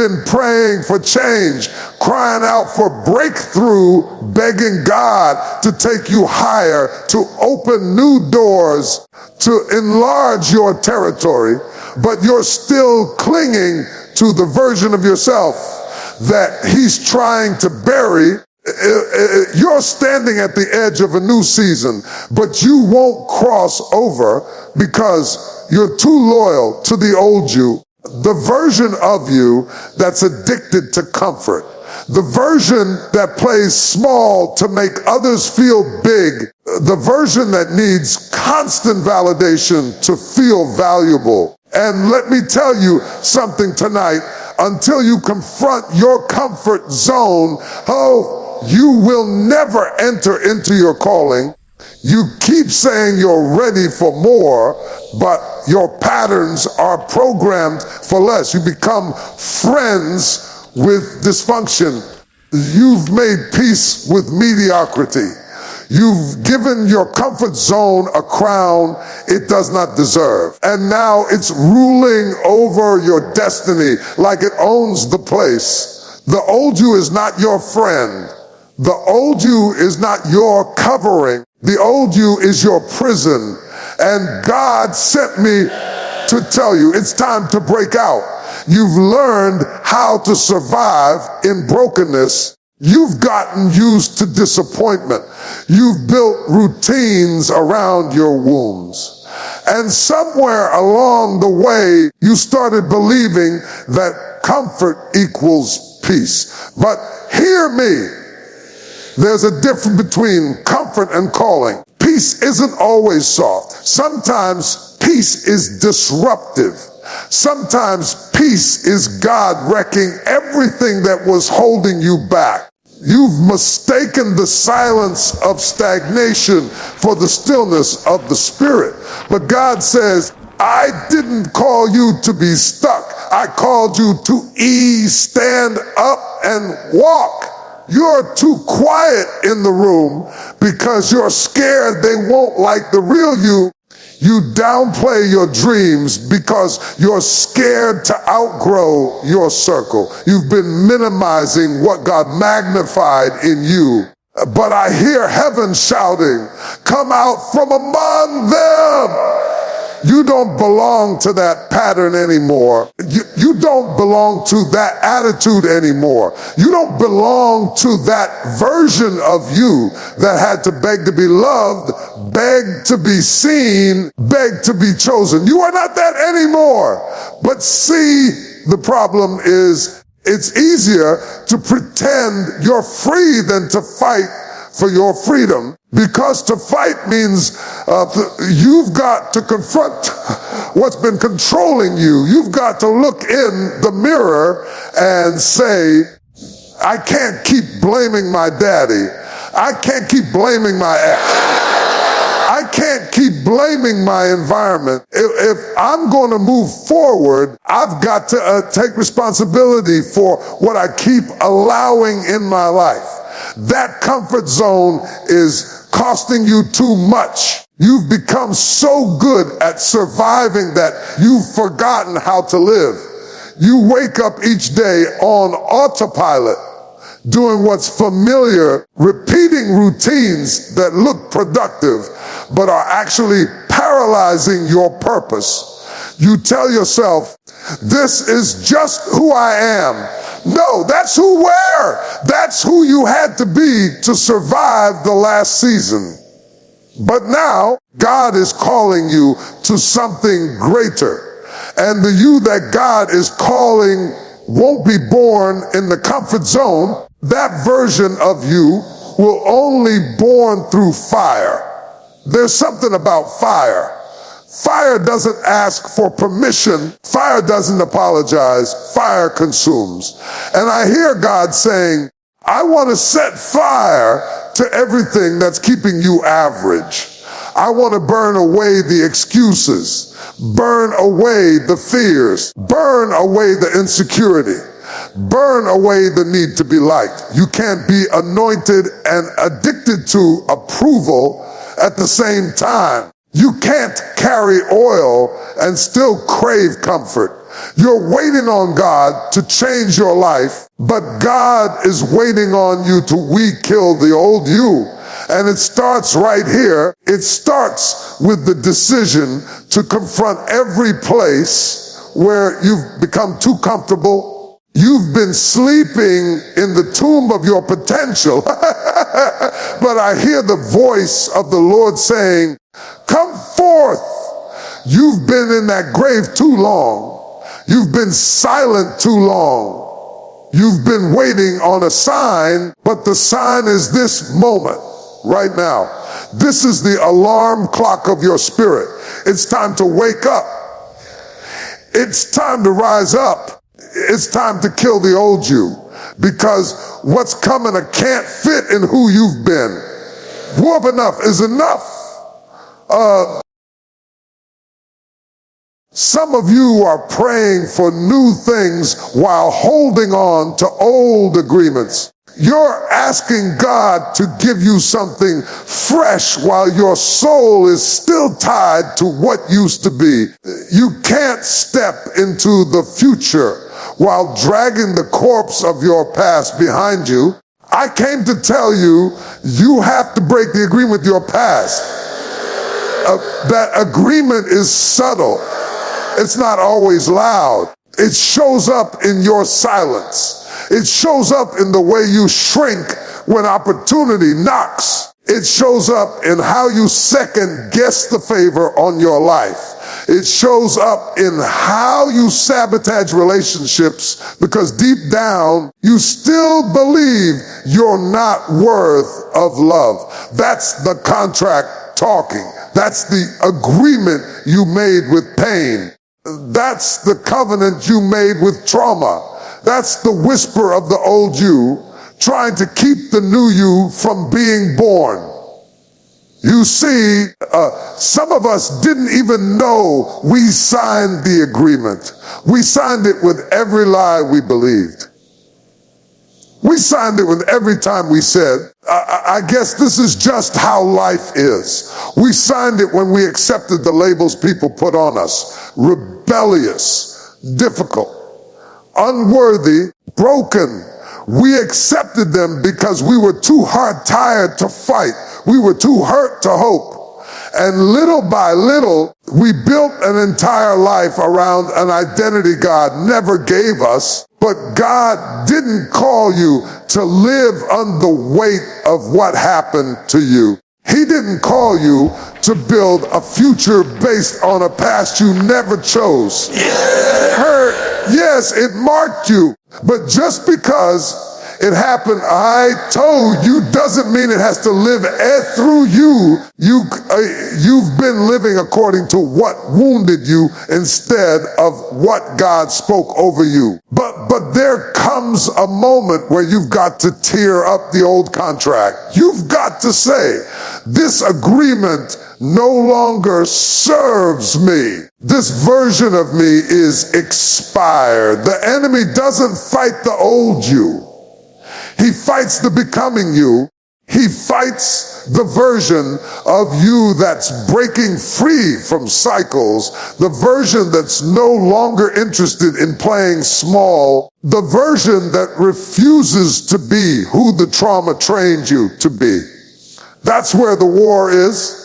been praying for change, crying out for breakthrough, begging God to take you higher, to open new doors, to enlarge your territory, but you're still clinging to the version of yourself that he's trying to bury. You're standing at the edge of a new season, but you won't cross over because you're too loyal to the old you, the version of you that's addicted to comfort, the version that plays small to make others feel big, the version that needs constant validation to feel valuable. And let me tell you something tonight, until you confront your comfort zone, you will never enter into your calling. You keep saying you're ready for more, but your patterns are programmed for less. You become friends with dysfunction. You've made peace with mediocrity. You've given your comfort zone a crown it does not deserve. And now it's ruling over your destiny like it owns the place. The old you is not your friend. The old you is not your covering. The old you is your prison. And God sent me to tell you it's time to break out. You've learned how to survive in brokenness. You've gotten used to disappointment. You've built routines around your wounds. And somewhere along the way, you started believing that comfort equals peace. But hear me. There's a difference between comfort and calling. Peace isn't always soft. Sometimes peace is disruptive. Sometimes peace is God wrecking everything that was holding you back. You've mistaken the silence of stagnation for the stillness of the spirit. But God says, I didn't call you to be stuck. I called you to stand up and walk. You're too quiet in the room because you're scared they won't like the real you. You downplay your dreams because you're scared to outgrow your circle. You've been minimizing what God magnified in you. But I hear heaven shouting, come out from among them. You don't belong to that pattern anymore. You don't belong to that attitude anymore. You don't belong to that version of you that had to beg to be loved, beg to be seen, beg to be chosen. You are not that anymore. But see, the problem is it's easier to pretend you're free than to fight for your freedom, because to fight means you've got to confront what's been controlling you. You've got to look in the mirror and say, I can't keep blaming my daddy. I can't keep blaming my ex. I can't keep blaming my environment. If I'm going to move forward, I've got to take responsibility for what I keep allowing in my life. That comfort zone is costing you too much. You've become so good at surviving that you've forgotten how to live. You wake up each day on autopilot, doing what's familiar, repeating routines that look productive, but are actually paralyzing your purpose. You tell yourself, this is just who I am. No, that's who that's who you had to be to survive the last season. But now God is calling you to something greater. And the you that God is calling won't be born in the comfort zone. That version of you will only be born through fire. There's something about fire. Fire doesn't ask for permission. Fire doesn't apologize. Fire consumes. And I hear God saying, I want to set fire to everything that's keeping you average. I want to burn away the excuses, burn away the fears, burn away the insecurity, burn away the need to be liked. You can't be anointed and addicted to approval at the same time. You can't carry oil and still crave comfort. You're waiting on God to change your life, but God is waiting on you to kill the old you. And it starts right here. It starts with the decision to confront every place where you've become too comfortable. You've been sleeping in the tomb of your potential. But I hear the voice of the Lord saying, come forth. You've been in that grave too long. You've been silent too long. You've been waiting on a sign, but the sign is this moment right now. This is the alarm clock of your spirit. It's time to wake up. It's time to rise up. It's time to kill the old you, because what's coming can't fit in who you've been. Wolf enough is enough. Some of you are praying for new things while holding on to old agreements. You're asking God to give you something fresh while your soul is still tied to what used to be. You can't step into the future while dragging the corpse of your past behind you. I came to tell you, you have to break the agreement with your past. That agreement is subtle. It's not always loud. It shows up in your silence. It shows up in the way you shrink when opportunity knocks. It shows up in how you second guess the favor on your life. It shows up in how you sabotage relationships, because deep down you still believe you're not worth of love. That's the contract talking. That's the agreement you made with pain. That's the covenant you made with trauma. That's the whisper of the old you trying to keep the new you from being born. You see, some of us didn't even know we signed the agreement. We signed it with every lie we believed. We signed it with every time we said, I guess this is just how life is. We signed it when we accepted the labels people put on us. Rebellious, difficult, unworthy, broken. We accepted them because we were too tired to fight. We were too hurt to hope. And little by little, we built an entire life around an identity God never gave us. But God didn't call you to live under the weight of what happened to you. He didn't call you to build a future based on a past you never chose. It hurt. Yes, it marked you. But just because it happened, I told you, doesn't mean it has to live through you. You've been living according to what wounded you instead of what God spoke over you. But there comes a moment where you've got to tear up the old contract. You've got to say, this agreement no longer serves me. This version of me is expired. The enemy doesn't fight the old you. He fights the becoming you. He fights the version of you that's breaking free from cycles, the version that's no longer interested in playing small, the version that refuses to be who the trauma trained you to be. That's where the war is.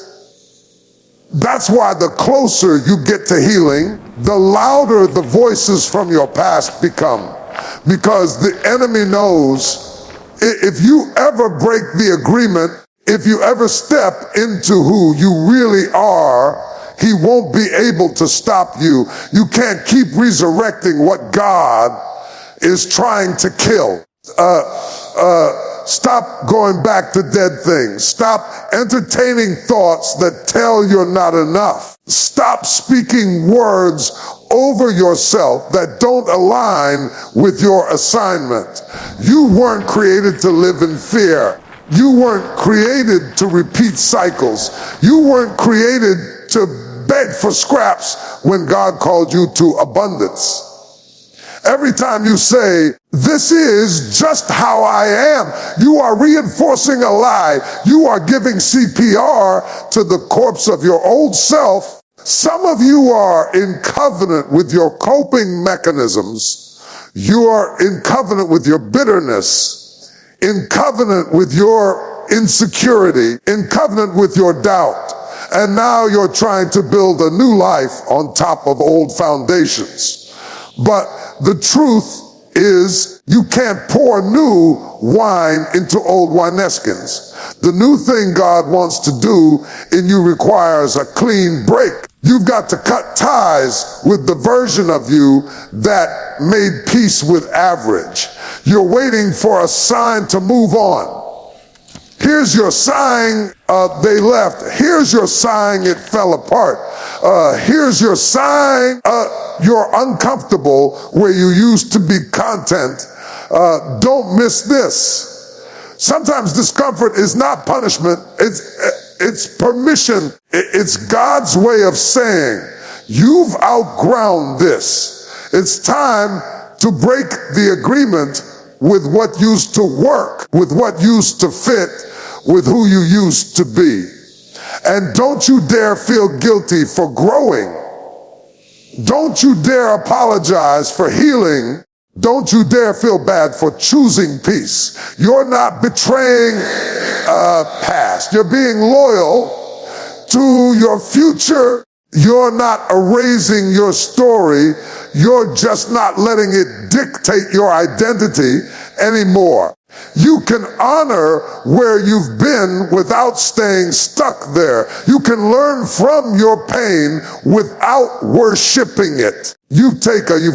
That's why the closer you get to healing, the louder the voices from your past become. Because the enemy knows if you ever break the agreement, if you ever step into who you really are, he won't be able to stop you. You can't keep resurrecting what God is trying to kill. Stop going back to dead things. Stop entertaining thoughts that tell you're not enough. Stop speaking words over yourself that don't align with your assignment. You weren't created to live in fear. You weren't created to repeat cycles. You weren't created to beg for scraps when God called you to abundance. Every time you say, this is just how I am, you are reinforcing a lie. You are giving CPR to the corpse of your old self Some of you are in covenant with your coping mechanisms. You are in covenant with your bitterness, in covenant with your insecurity, in covenant with your doubt. And now you're trying to build a new life on top of old foundations. But the truth is you can't pour new wine into old wineskins. The new thing God wants to do in you requires a clean break. You've got to cut ties with the version of you that made peace with average. You're waiting for a sign to move on. Here's your sign, they left. Here's your sign, it fell apart. Here's your sign, you're uncomfortable where you used to be content. Don't miss this. Sometimes discomfort is not punishment, it's permission. It's God's way of saying, you've outgrown this. It's time to break the agreement with what used to work, with what used to fit, with who you used to be. And don't you dare feel guilty for growing. Don't you dare apologize for healing. Don't you dare feel bad for choosing peace. You're not betraying past. You're being loyal to your future. You're not erasing your story. You're just not letting it dictate your identity anymore. You can honor where you've been without staying stuck there. You can learn from your pain without worshiping it. You've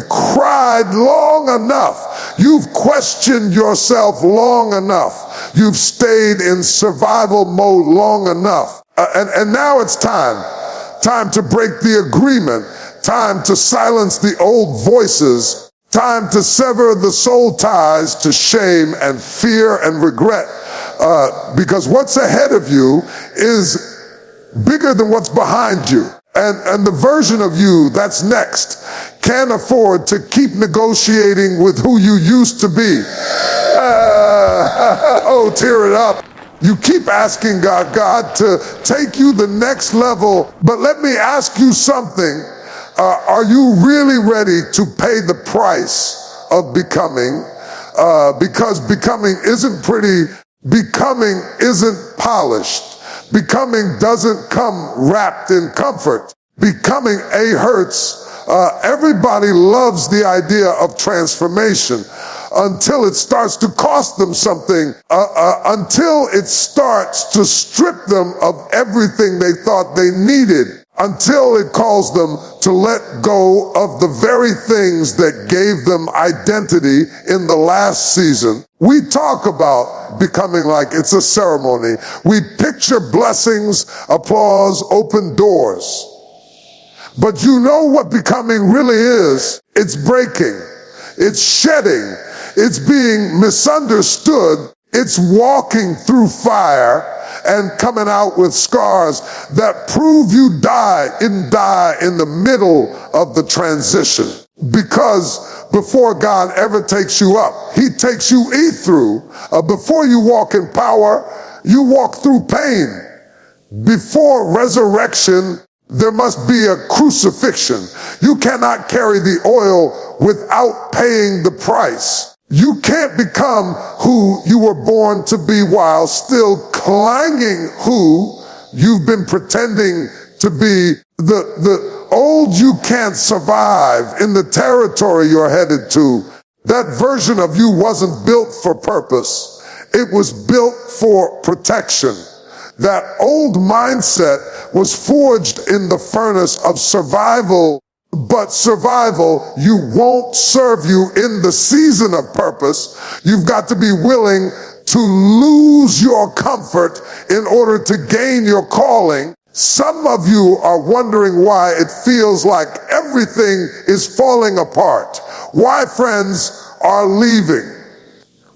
cried long enough. You've questioned yourself long enough. You've stayed in survival mode long enough. And now it's time to break the agreement, time to silence the old voices, time to sever the soul ties to shame and fear and regret, because what's ahead of you is bigger than what's behind you. And the version of you that's next can't afford to keep negotiating with who you used to be. Oh, tear it up. You keep asking God to take you the next level. But let me ask you something. Are you really ready to pay the price of becoming? Because becoming isn't pretty. Becoming isn't polished. Becoming doesn't come wrapped in comfort. Becoming hurts. Everybody loves the idea of transformation until it starts to cost them something, until it starts to strip them of everything they thought they needed, until it calls them to let go of the very things that gave them identity in the last season. We talk about becoming like it's a ceremony. We picture blessings, applause, open doors. But you know what becoming really is? It's breaking. It's shedding. It's being misunderstood. It's walking through fire and coming out with scars that prove you didn't die in the middle of the transition. Because before God ever takes you up, he takes you through. Before you walk in power, you walk through pain. Before resurrection, there must be a crucifixion. You cannot carry the oil without paying the price. You can't become who you were born to be while still clanging who you've been pretending to be. The old you can't survive in the territory you're headed to. That version of you wasn't built for purpose. It was built for protection. That old mindset was forged in the furnace of survival, but survival, you won't serve you in the season of purpose. You've got to be willing to lose your comfort in order to gain your calling. Some of you are wondering why it feels like everything is falling apart. Why friends are leaving.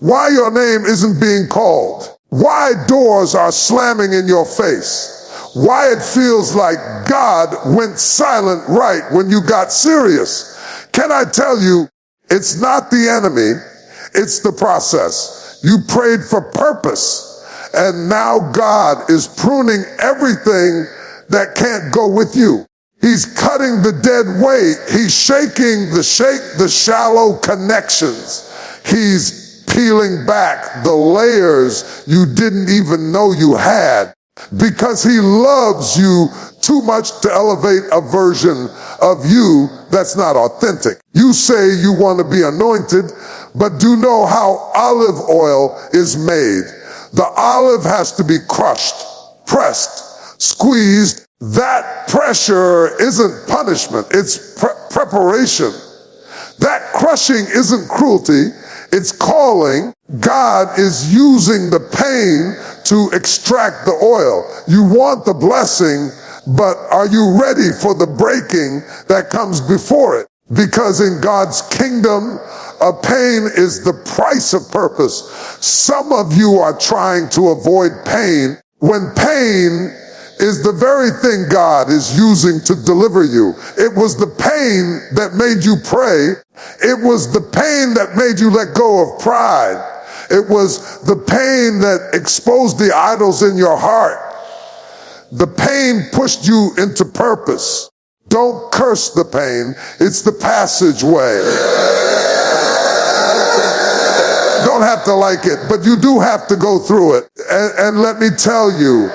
Why your name isn't being called. Why doors are slamming in your face. Why it feels like God went silent right when you got serious. Can I tell you, it's not the enemy, it's the process. You prayed for purpose, and now God is pruning everything that can't go with you. He's cutting the dead weight. He's shaking the shallow connections. He's peeling back the layers you didn't even know you had, because he loves you too much to elevate a version of you that's not authentic. You say you want to be anointed, but do know how olive oil is made. The olive has to be crushed, pressed, squeezed. That pressure isn't punishment, it's preparation. That crushing isn't cruelty, it's calling. God is using the pain to extract the oil. You want the blessing, but are you ready for the breaking that comes before it? Because in God's kingdom, pain is the price of purpose. Some of you are trying to avoid pain when pain is the very thing God is using to deliver you. It was the pain that made you pray. It was the pain that made you let go of pride. It was the pain that exposed the idols in your heart. The pain pushed you into purpose. Don't curse the pain. It's the passageway. Don't have to like it, but you do have to go through it. And let me tell you,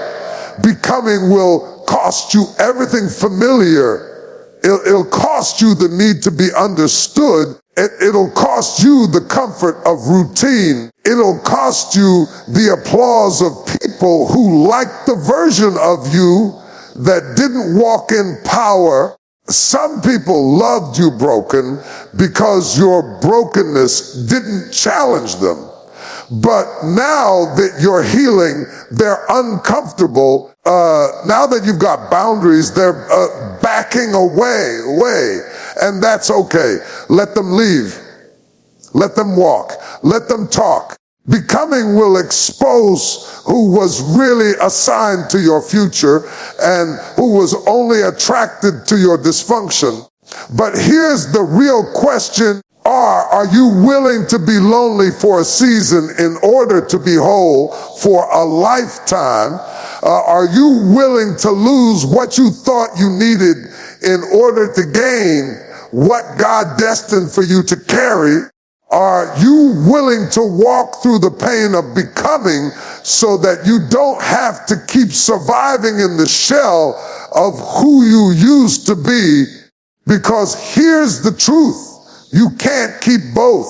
becoming will cost you everything familiar. It'll cost you the need to be understood. It'll cost you the comfort of routine. It'll cost you the applause of people who like the version of you that didn't walk in power. Some people loved you broken because your brokenness didn't challenge them. But now that you're healing, they're uncomfortable. Now that you've got boundaries, they're backing away. And that's okay. Let them leave. Let them walk. Let them talk. Becoming will expose who was really assigned to your future and who was only attracted to your dysfunction. But here's the real question. Are you willing to be lonely for a season in order to be whole for a lifetime? Are you willing to lose what you thought you needed in order to gain what God destined for you to carry? Are you willing to walk through the pain of becoming so that you don't have to keep surviving in the shell of who you used to be? Because here's the truth. You can't keep both.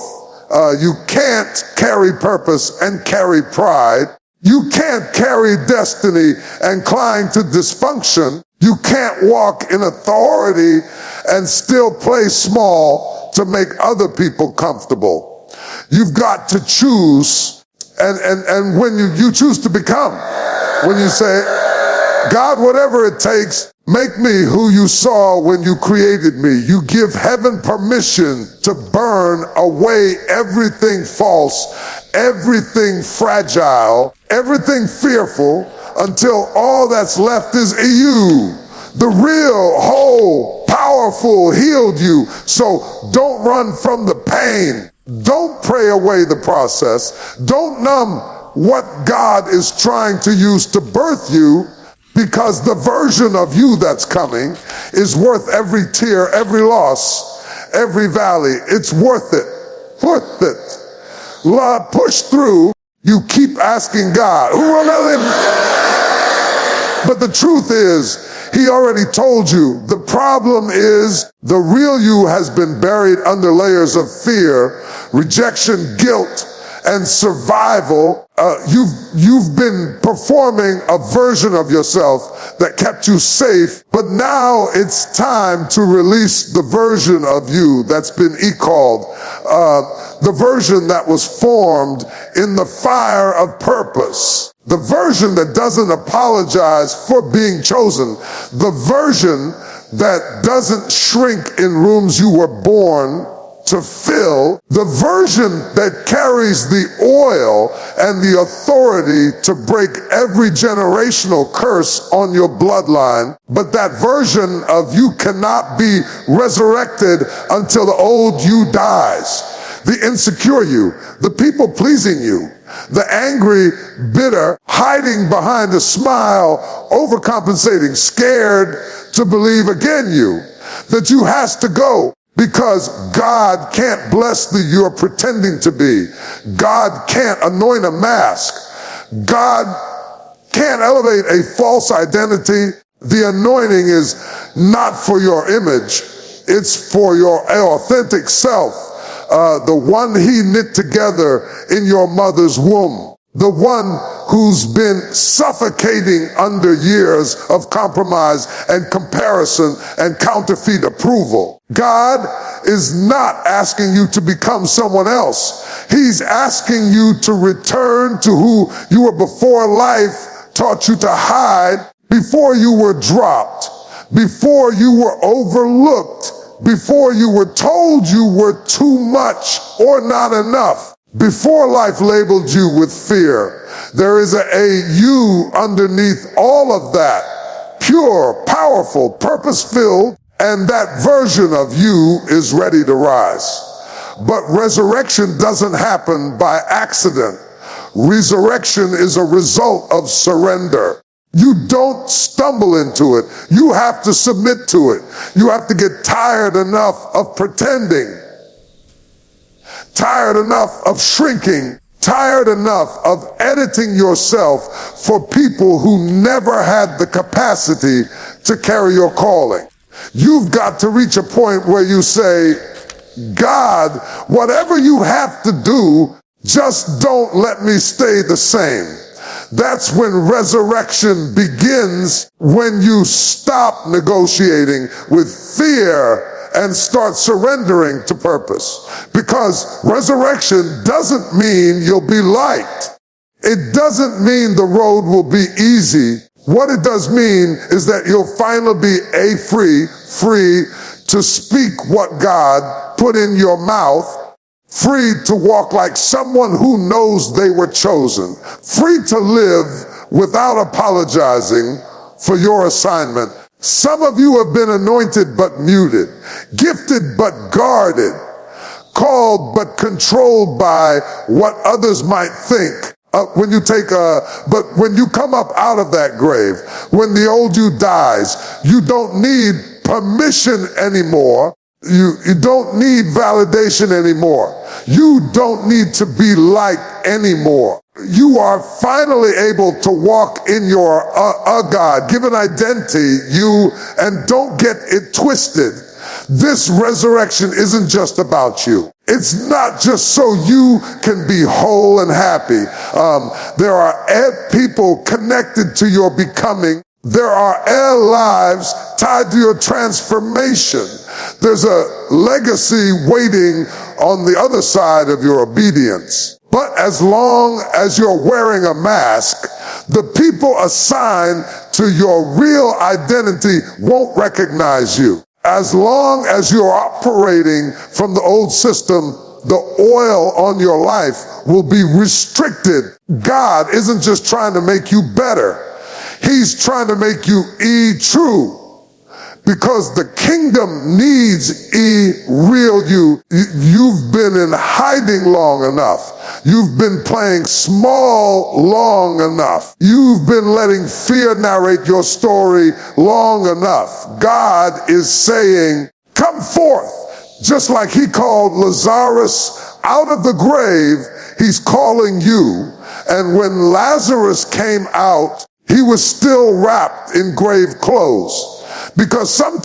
You can't carry purpose and carry pride. You can't carry destiny and cling to dysfunction. You can't walk in authority and still play small to make other people comfortable. You've got to choose, and when you choose to become, when you say, God, whatever it takes, make me who you saw when you created me. You give heaven permission to burn away everything false, everything fragile, everything fearful, until all that's left is you. The real, whole, powerful healed you. So don't run from the pain. Don't pray away the process. Don't numb what God is trying to use to birth you, because the version of you that's coming is worth every tear, every loss, every valley. It's worth it. Worth it. Love, push through. You keep asking God, who will let him? But the truth is, he already told you. The problem is the real you has been buried under layers of fear, rejection, guilt, and survival. You've been performing a version of yourself that kept you safe, but now it's time to release the version of you that's been called, the version that was formed in the fire of purpose, the version that doesn't apologize for being chosen, the version that doesn't shrink in rooms you were born to fill, the version that carries the oil and the authority to break every generational curse on your bloodline. But that version of you cannot be resurrected until the old you dies. the insecure you, the people-pleasing you, the angry, bitter, hiding behind a smile, overcompensating, scared to believe again you, that you has to go because God can't bless the you're pretending to be. God can't anoint a mask. God can't elevate a false identity. The anointing is not for your image. It's for your authentic self, the one he knit together in your mother's womb, the one who's been suffocating under years of compromise and comparison and counterfeit approval. God is not asking you to become someone else. He's asking you to return to who you were before life taught you to hide, before you were dropped, before you were overlooked, before you were told you were too much or not enough, before life labeled you with fear. There is a you underneath all of that, pure, powerful, purpose-filled, and that version of you is ready to rise. But resurrection doesn't happen by accident. Resurrection is a result of surrender. You don't stumble into it. You have to submit to it. You have to get tired enough of pretending, tired enough of shrinking, tired enough of editing yourself for people who never had the capacity to carry your calling. You've got to reach a point where you say, God, whatever you have to do, just don't let me stay the same. That's when resurrection begins, when you stop negotiating with fear and start surrendering to purpose. Because resurrection doesn't mean you'll be liked. It doesn't mean the road will be easy. What it does mean is that you'll finally be free to speak what God put in your mouth, free to walk like someone who knows they were chosen, free to live without apologizing for your assignment. Some of you have been anointed but muted, gifted but guarded, called but controlled by what others might think. But when you come up out of that grave, when the old you dies, you don't need permission anymore. You don't need validation anymore. You don't need to be liked anymore. You are finally able to walk in your God-given identity, and don't get it twisted. This resurrection isn't just about you. It's not just so you can be whole and happy. There are people connected to your becoming. There are lives tied to your transformation. There's a legacy waiting on the other side of your obedience. But as long as you're wearing a mask, the people assigned to your real identity won't recognize you. As long as you're operating from the old system, the oil on your life will be restricted. God isn't just trying to make you better. He's trying to make you true. Because the kingdom needs real you. You've been in hiding long enough. You've been playing small long enough. You've been letting fear narrate your story long enough. God is saying, come forth. Just like he called Lazarus out of the grave, he's calling you. And when Lazarus came out, he was still wrapped in grave clothes. Because sometimes